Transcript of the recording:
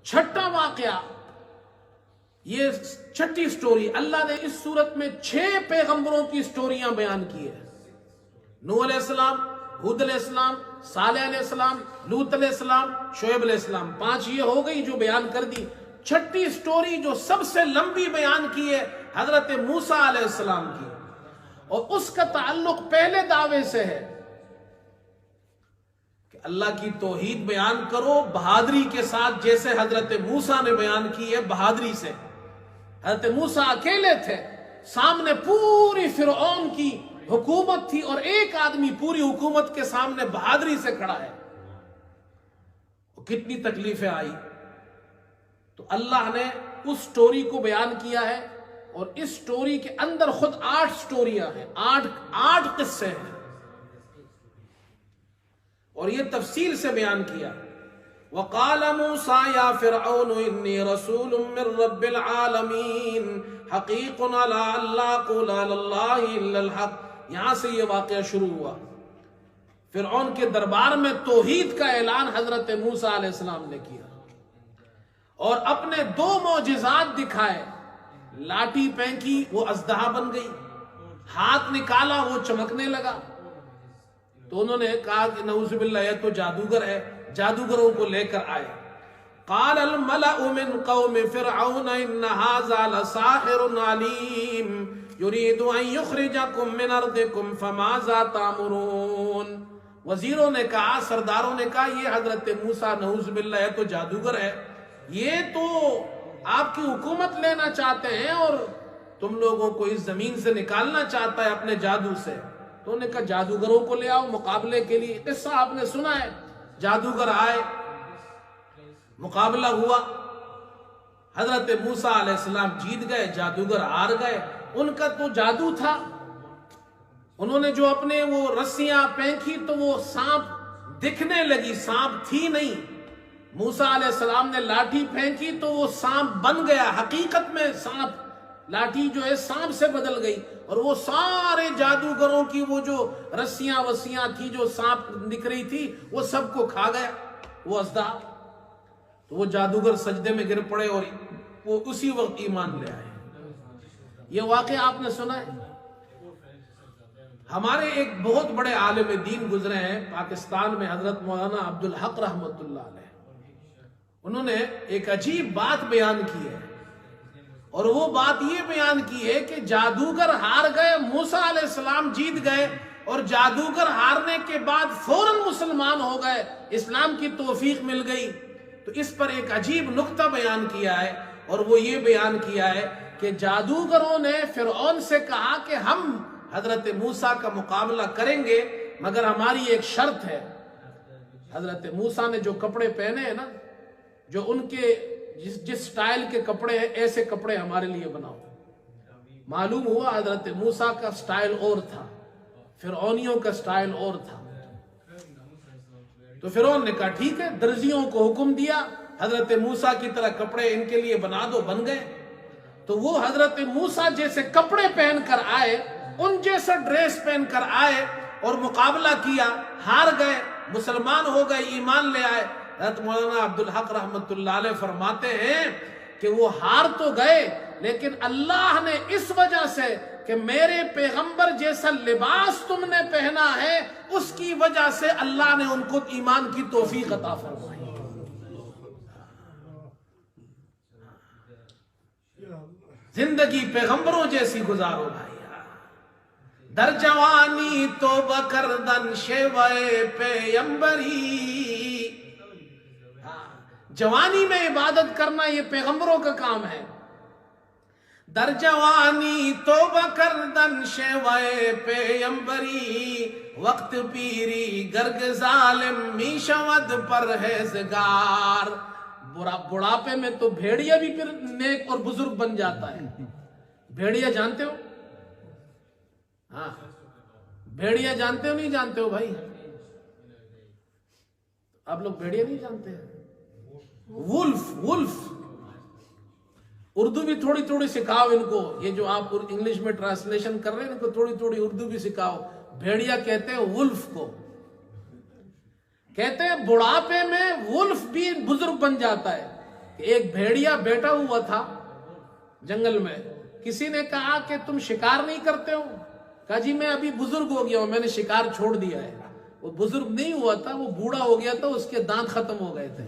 چھٹا واقعہ، یہ چھٹی سٹوری، اللہ نے اس صورت میں 6 پیغمبروں کی سٹوریاں بیان کی ہے۔ نوح علیہ السلام، ہود علیہ السلام، صالح علیہ السلام، لوط علیہ السلام، شعیب علیہ السلام، 5 یہ ہو گئی جو بیان کر دی۔ چھٹی سٹوری جو سب سے لمبی بیان کی ہے حضرت موسیٰ علیہ السلام کی، اور اس کا تعلق پہلے دعوے سے ہے کہ اللہ کی توحید بیان کرو بہادری کے ساتھ، جیسے حضرت موسیٰ نے بیان کی ہے بہادری سے۔ حضرت موسیٰ اکیلے تھے، سامنے پوری فرعون کی حکومت تھی، اور ایک آدمی پوری حکومت کے سامنے بہادری سے کھڑا ہے۔ کتنی تکلیفیں آئی، تو اللہ نے اس سٹوری کو بیان کیا ہے، اور اس سٹوری کے اندر خود 8 سٹوریاں ہیں، 8 قصے ہیں، اور یہ تفصیل سے بیان کیا۔ وقال موسیٰ یا فرعون انی رسول من رب العالمین حقیق علی اللہ قول علی اللہ الا الحق۔ یہاں سے یہ واقعہ شروع ہوا۔ فرعون کے دربار میں توحید کا اعلان حضرت موسیٰ علیہ السلام نے کیا، اور اپنے 2 معجزات دکھائے۔ لاٹھی پھینکی، وہ اژدہا بن گئی، ہاتھ نکالا، وہ چمکنے لگا۔ تو انہوں نے کہا کہ نعوذ باللہ یہ تو جادوگر ہے، جادوگروں کو لے کر آئے۔ قال الملأ من قوم فرعون ان هذا لساحر علیم یرید ان یخرجکم من ارضکم فماذا تأمرون۔ وزیروں نے کہا، سرداروں نے کہا، یہ حضرت موسیٰ نعوذ باللہ یہ تو جادوگر ہے، یہ تو آپ کی حکومت لینا چاہتے ہیں اور تم لوگوں کو اس زمین سے نکالنا چاہتا ہے اپنے جادو سے۔ تو انہوں نے کہا جادوگروں کو لے آؤ مقابلے کے لیے۔ قصہ آپ نے سنا ہے، جادوگر آئے، مقابلہ ہوا، حضرت موسیٰ علیہ السلام جیت گئے، جادوگر ہار گئے۔ ان کا تو جادو تھا، انہوں نے جو اپنے وہ رسیاں پھینکی تو وہ سانپ دکھنے لگی، سانپ تھی نہیں۔ موسیٰ علیہ السلام نے لاٹھی پھینکی تو وہ سانپ بن گیا، حقیقت میں سانپ، لاٹھی جو ہے سانپ سے بدل گئی، اور وہ سارے جادوگروں کی وہ جو رسیاں وسیاں تھی جو سانپ نکل رہی تھی وہ سب کو کھا گیا وہ اژدہا۔ تو وہ جادوگر سجدے میں گر پڑے اور وہ اسی وقت ایمان لے آئے۔ یہ واقعہ آپ نے سنا ہے۔ ہمارے ایک بہت بڑے عالم دین گزرے ہیں پاکستان میں، حضرت مولانا عبدالحق رحمۃ اللہ علیہ، انہوں نے ایک عجیب بات بیان کی ہے، اور وہ بات یہ بیان کی ہے کہ جادوگر ہار گئے، موسیٰ علیہ السلام جیت گئے، اور جادوگر ہارنے کے بعد فوراً مسلمان ہو گئے، اسلام کی توفیق مل گئی۔ تو اس پر ایک عجیب نکتہ بیان کیا ہے، اور وہ یہ بیان کیا ہے کہ جادوگروں نے فرعون سے کہا کہ ہم حضرت موسیٰ کا مقابلہ کریں گے، مگر ہماری ایک شرط ہے۔ حضرت موسیٰ نے جو کپڑے پہنے ہیں نا، جو ان کے جس سٹائل کے کپڑے ہیں، ایسے کپڑے ہمارے لیے بناؤ۔ معلوم ہوا حضرت موسیٰ کا سٹائل اور تھا، فرعونیوں کا سٹائل اور تھا۔ تو فرعون نے کہا ٹھیک ہے، درزیوں کو حکم دیا حضرت موسیٰ کی طرح کپڑے ان کے لیے بنا دو، بن گئے۔ تو وہ حضرت موسیٰ جیسے کپڑے پہن کر آئے، ان جیسا ڈریس پہن کر آئے اور مقابلہ کیا، ہار گئے، مسلمان ہو گئے، ایمان لے آئے۔ حضرت مولانا عبدالحق رحمۃ اللہ علیہ فرماتے ہیں کہ وہ ہار تو گئے، لیکن اللہ نے اس وجہ سے کہ میرے پیغمبر جیسا لباس تم نے پہنا ہے، اس کی وجہ سے اللہ نے ان کو ایمان کی توفیق عطا فرمائی۔ زندگی پیغمبروں جیسی گزارو بھائی، در جوانی توبہ کردن شیوائے پیغمبری۔ جوانی میں عبادت کرنا یہ پیغمبروں کا کام ہے۔ در جوانی توبہ کردن شیوائے پیغمبری، وقت پیری گرگ ظالم می شود پرہیزگار۔ بڑھاپے میں تو بھیڑیا بھی پھر نیک اور بزرگ بن جاتا ہے۔ بھیڑیا جانتے ہو؟ ہاں، بھیڑیا جانتے ہو نہیں جانتے ہو بھائی؟ آپ لوگ بھیڑیا نہیں جانتے ہیں؟ وولف، اردو بھی تھوڑی تھوڑی سکھاؤ ان کو، یہ جو آپ انگلش میں ٹرانسلیشن کر رہے ہیں ان کو تھوڑی تھوڑی اردو بھی سکھاؤ۔ بھیڑیا کہتے ہیں وولف کو، کہتے ہیں بڑھاپے میں وولف بھی بزرگ بن جاتا ہے۔ کہ ایک بھیڑیا بیٹھا ہوا تھا جنگل میں، کسی نے کہا کہ تم شکار نہیں کرتے ہو؟ کہا جی میں ابھی بزرگ ہو گیا ہوں، میں نے شکار چھوڑ دیا ہے۔ وہ بزرگ نہیں ہوا تھا، وہ بوڑھا ہو گیا تھا، اس کے دانت ختم ہو گئے تھے۔